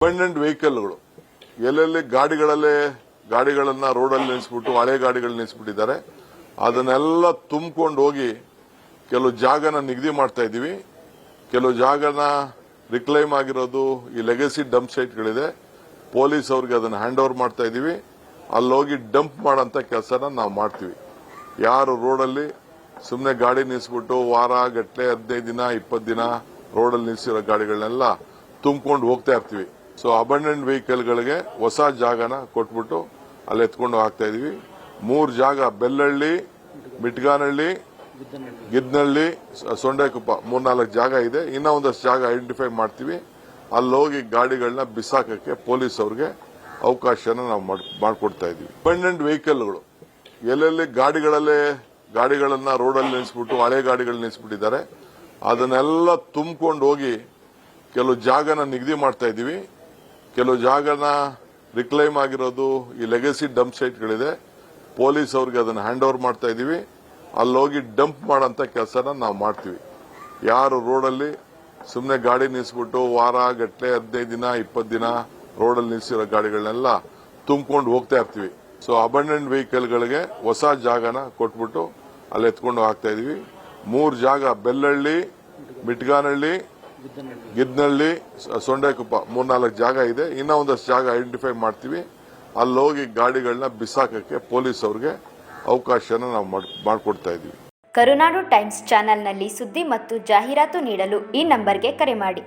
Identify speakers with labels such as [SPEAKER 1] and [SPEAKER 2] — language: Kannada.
[SPEAKER 1] ಅಬಂಡೆಂಟ್ ವೆಹಿಕಲ್ಗಳು ಎಲ್ಲೆಲ್ಲಿ ಗಾಡಿಗಳನ್ನ ರೋಡಲ್ಲಿ ನಿಲ್ಲಿಸ್ಬಿಟ್ಟು ಹಳೆ ಗಾಡಿಗಳು ನಿಲ್ಲಿಸ್ಬಿಟ್ಟಿದ್ದಾರೆ. ಅದನ್ನೆಲ್ಲ ತುಂಬಿಕೊಂಡು ಹೋಗಿ ಕೆಲವು ಜಾಗನ ನಿಗದಿ ಮಾಡ್ತಾ ಇದೀವಿ. ಕೆಲವು ಜಾಗನ ರಿಕ್ಲೈಮ್ ಆಗಿರೋದು ಈ ಲೆಗಸಿ ಡಂಪ್ ಸೈಟ್ಗಳಿದೆ. ಪೊಲೀಸ್ ಅವ್ರಿಗೆ ಅದನ್ನ ಹ್ಯಾಂಡ್ ಓವರ್ ಮಾಡ್ತಾ ಇದೀವಿ. ಅಲ್ಲೋಗಿ ಡಂಪ್ ಮಾಡೋಂಥ ಕೆಲಸನ ನಾವು ಮಾಡ್ತೀವಿ. ಯಾರು ರೋಡಲ್ಲಿ ಸುಮ್ಮನೆ ಗಾಡಿ ನಿಲ್ಲಿಸ್ಬಿಟ್ಟು ವಾರ ಗಟ್ಟಲೆ 15 ದಿನ 20 ದಿನ ರೋಡಲ್ಲಿ ನಿಲ್ಲಿಸಿರೋ ಗಾಡಿಗಳನ್ನೆಲ್ಲ ತುಂಬಿಕೊಂಡು ಹೋಗ್ತಾ ಇರ್ತೀವಿ. ಸೊ ಅಬಂಡೆಂಟ್ ವೆಹಿಕಲ್ಗಳಿಗೆ ಹೊಸ ಜಾಗನ ಕೊಟ್ಬಿಟ್ಟು ಅಲ್ಲಿ ಎತ್ಕೊಂಡು ಹಾಕ್ತಾ ಇದೀವಿ. 3 ಜಾಗ ಬೆಲ್ಲಹಳ್ಳಿ, ಮಿಟ್ಗಾನಹಳ್ಳಿ, ಗಿದ್ನಹಳ್ಳಿ, ಸೊಂಡೆಕೊಪ್ಪ 3-4 ಜಾಗ ಇದೆ. ಇನ್ನೂ ಒಂದಷ್ಟು ಜಾಗ ಐಡೆಂಟಿಫೈ ಮಾಡ್ತೀವಿ. ಅಲ್ಲೋಗಿ ಗಾಡಿಗಳನ್ನ ಬಿಸಾಕಕ್ಕೆ ಪೊಲೀಸ್ ಅವ್ರಿಗೆ ಅವಕಾಶನ ನಾವು ಮಾಡಿಕೊಡ್ತಾ ಇದೀವಿ. ಅಬಂಡೆಂಟ್ ವೆಹಿಕಲ್ಗಳು ಎಲ್ಲೆಲ್ಲಿ ಗಾಡಿಗಳನ್ನ ರೋಡಲ್ಲಿ ನಿಲ್ಲಿಸ್ಬಿಟ್ಟು ಹಳೆ ಗಾಡಿಗಳು ನಿಲ್ಲಿಸ್ಬಿಟ್ಟಿದ್ದಾರೆ. ಅದನ್ನೆಲ್ಲ ತುಂಬಿಕೊಂಡು ಹೋಗಿ ಕೆಲವು ಜಾಗನ ನಿಗದಿ ಮಾಡ್ತಾ ಇದೀವಿ. ಕೆಲವು ಜಾಗನ ರಿಕ್ಲೈಮ್ ಆಗಿರೋದು ಈ ಲೆಗಸಿ ಡಂಪ್ ಸೈಟ್ಗಳಿದೆ. ಪೊಲೀಸ್ ಅವ್ರಿಗೆ ಅದನ್ನ ಹ್ಯಾಂಡ್ ಓವರ್ ಮಾಡ್ತಾ ಇದೀವಿ. ಅಲ್ಲೋಗಿ ಡಂಪ್ ಮಾಡೋಂಥ ಕೆಲಸನ ನಾವು ಮಾಡ್ತೀವಿ. ಯಾರು ರೋಡಲ್ಲಿ ಸುಮ್ಮನೆ ಗಾಡಿ ನಿಲ್ಲಿಸ್ಬಿಟ್ಟು ವಾರ ಗಟ್ಟಲೆ 15 ದಿನ 20 ದಿನ ರೋಡಲ್ಲಿ ನಿಲ್ಲಿಸಿರೋ ಗಾಡಿಗಳನ್ನೆಲ್ಲ ತುಂಬಿಕೊಂಡು ಹೋಗ್ತಾ ಇರ್ತೀವಿ. ಸೊ ಅಬಂಡೆಂಟ್ ವೆಹಿಕಲ್ಗಳಿಗೆ ಹೊಸ ಜಾಗನ ಕೊಟ್ಬಿಟ್ಟು ಅಲ್ಲಿ ಎತ್ಕೊಂಡು ಹಾಕ್ತಾ ಇದೀವಿ. 3 ಜಾಗ ಬೆಲ್ಲಹಳ್ಳಿ, ಮಿಟ್ಗಾನಹಳ್ಳಿ, ಗಿದ್ನಹಳ್ಳಿ, ಸೊಂಡೆಕೊಪ್ಪ 3-4 ಜಾಗ ಇದೆ. ಇನ್ನೂ ಒಂದಷ್ಟು ಜಾಗ ಐಡೆಂಟಿಫೈ ಮಾಡ್ತೀವಿ. ಅಲ್ಲೋಗಿ ಗಾಡಿಗಳನ್ನ ಬಿಸಾಕಕ್ಕೆ ಪೊಲೀಸ್ ಅವ್ರಿಗೆ ಅವಕಾಶನ ನಾವು ಮಾಡಿಕೊಡ್ತಾ ಇದೀವಿ.
[SPEAKER 2] ಕರುನಾಡು ಟೈಮ್ಸ್ ಚಾನೆಲ್ನಲ್ಲಿ ಸುದ್ದಿ ಮತ್ತು ಜಾಹೀರಾತು ನೀಡಲು ಈ ನಂಬರ್ಗೆ ಕರೆ ಮಾಡಿ.